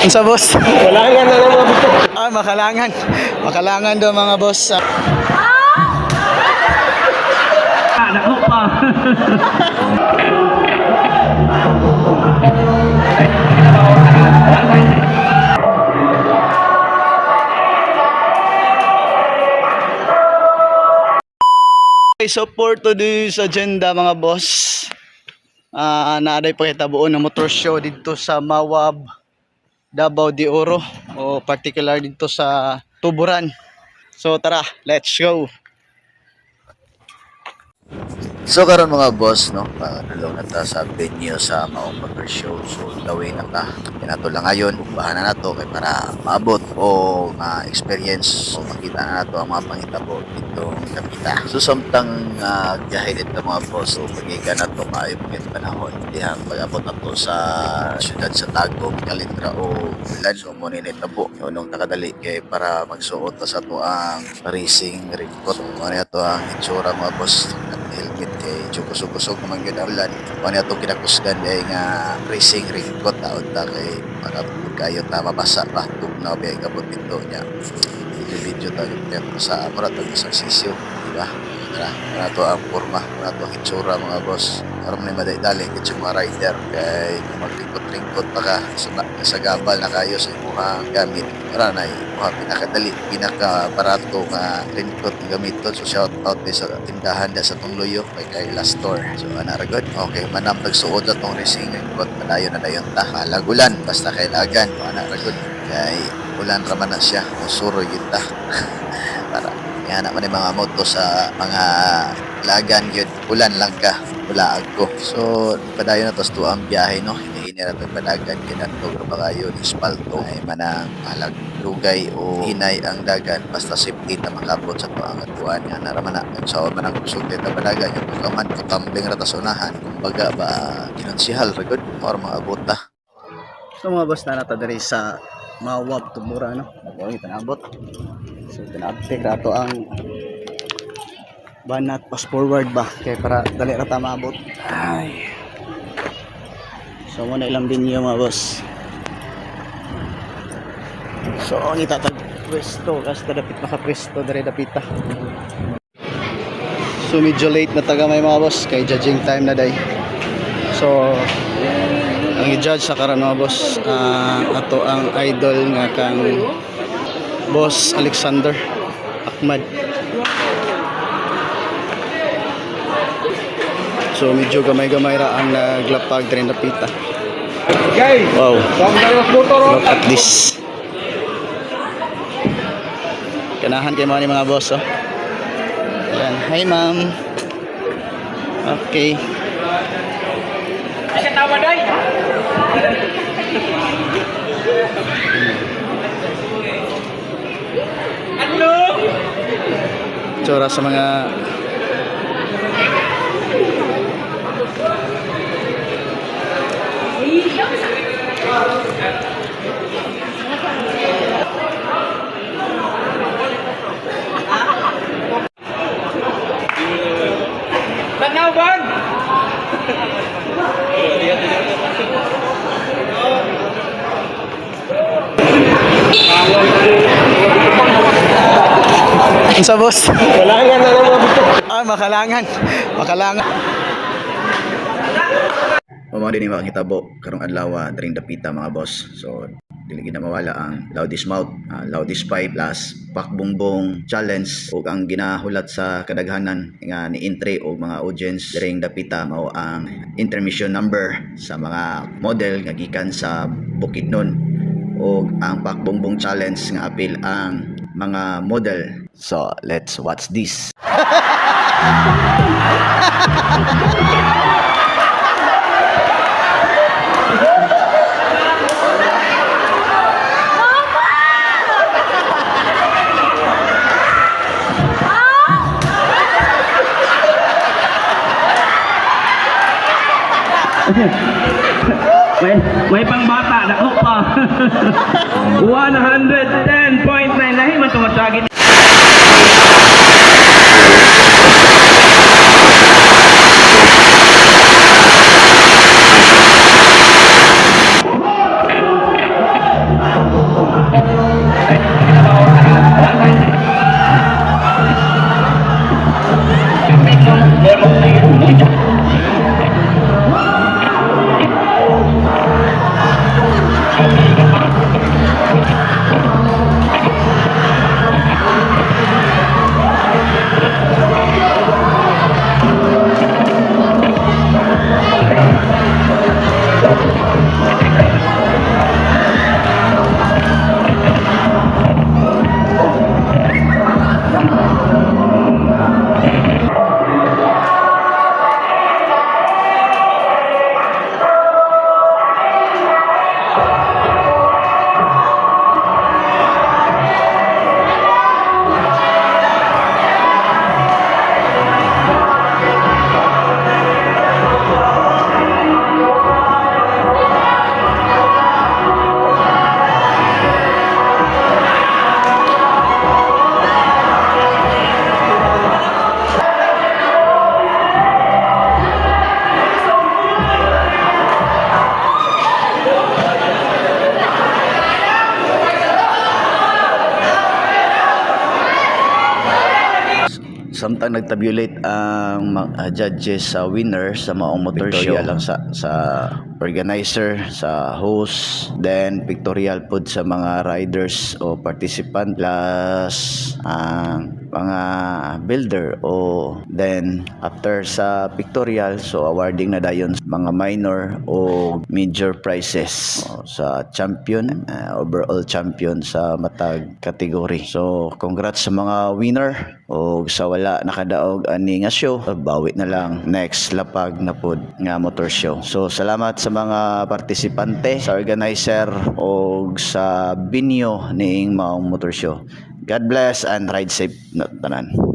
Sa boss. Walangan na lang mga gusto. Makalangan. Makalangan daw mga boss. Nako pa. Okay, so for today's agenda mga boss, naaday pakitabuon ng motor show dito sa Mawab, Davao de Oro, o particular dito sa Tuburan. So tara, let's go. So karon mga boss no, pangalaw na ta sa venue sa Maong Motor Show. So daway na ta. Kinato lang ayon, bahanan nato kay para maabot o ma-experience o makita na nato ang mga pangitabo dito kapita. So samtang biyahe dito mga boss, so pagiga na to maayo pagit panahon. Dihang pag-abot na to sa syudad sa Tagum, Calitra o Ulan. So mo ni tabo. Unong nakadali kay para magsuot ta sa to ang racing raincoat. Ano to ang itsura mga boss. Helmet kay kusog-kusog naman yun ang ulan. Kung ano itong kinakusgan ay nga racing raincoat taon ta kay para kayo ta mabasa pa tugnaw ba kabot dito niya. Video tayo sa mura tag isang sisyo, di ba? Para to ang forma, para to ang itsura mga boss. Para man madali kitsa mga rider kay maglingkot-lingkot pa ka sa gabal na kayo sa imuhang gamit. Para na pinakadali, pinaka-barato nga raincoat gamiton. So shout out din sa tindahan da sa Tungloyo kay Last Store. So anaragod, okay, manam nagsuot na tong racing raincoat, padayon na dayon ta. Malagulan, basta kailagan, anaragod. Kay ulan raman na siya, usuro yun ta. Para yan naman yung mga moto sa mga lagan yun, ulan lang ka, wala ako. So padayon na tos to ang biyahe no, hinihingi na ito padagan kinatog ba kayo ispalto ay manang lugay o hinay ang dagan basta safety na makabot sa to ang atuan nga naraman na nagsaon man ang sulti na padagan yung pagkaman katambling rata sa unahan kumbaga ba kinansihal ragod or mga abota. So mga boss, na nata diri sa Mawab, Tuburan no. Nagawin tanabot. So tinabtik rato ang banat pass forward ba kay para dali ra ta maabot. Ay. So muna ilang binyo mga boss. So ang itatag pwesto kasi dapit makapresto diri dapita. So medyo late na taga may mga boss kay judging time na day. So ang i-judge sa karon mga boss, ato ang idol nga kang Boss Alexander Ahmad. So medyo gamay-gamay ra ang naglapag rin na pita. Wow, look at this. Kanahan kayo mga boss oh. Ayan. Hi ma'am. Okay. Tsura sa mga Tanawan! sa boss. Walangan na lang mga gusto. Makalangan. Makalangan. Mga din yung makakitabo karong adlaw during dapita mga boss. So dili na mawala ang loudest mouth, loudest pipe plus pakbumbong challenge ug ang ginahulat sa kadaghanan nga ni entry og mga audience during dapita mao ang intermission number sa mga model nga gikan sa Bukidnon ug ang pakbumbong challenge nga apil ang mga model. So let's watch this. May pangbata, nako pa. 110.9 lahi man tumatagin. Samtang nagtabulate ang judges sa winner sa maong motor show lang sa organizer, sa host, then pictorial pod sa mga riders o participant plus ang mga builder o then after sa pictorial so awarding na dayon mga minor o major prizes sa champion, overall champion sa matag category. So congrats sa mga winner o sa wala nakadaog ani nga show, bawi na lang next lapag na pod nga motor show. So salamat sa mga partisipante, sa organizer o sa binyo ning maong motor show. God bless and ride safe na tanan.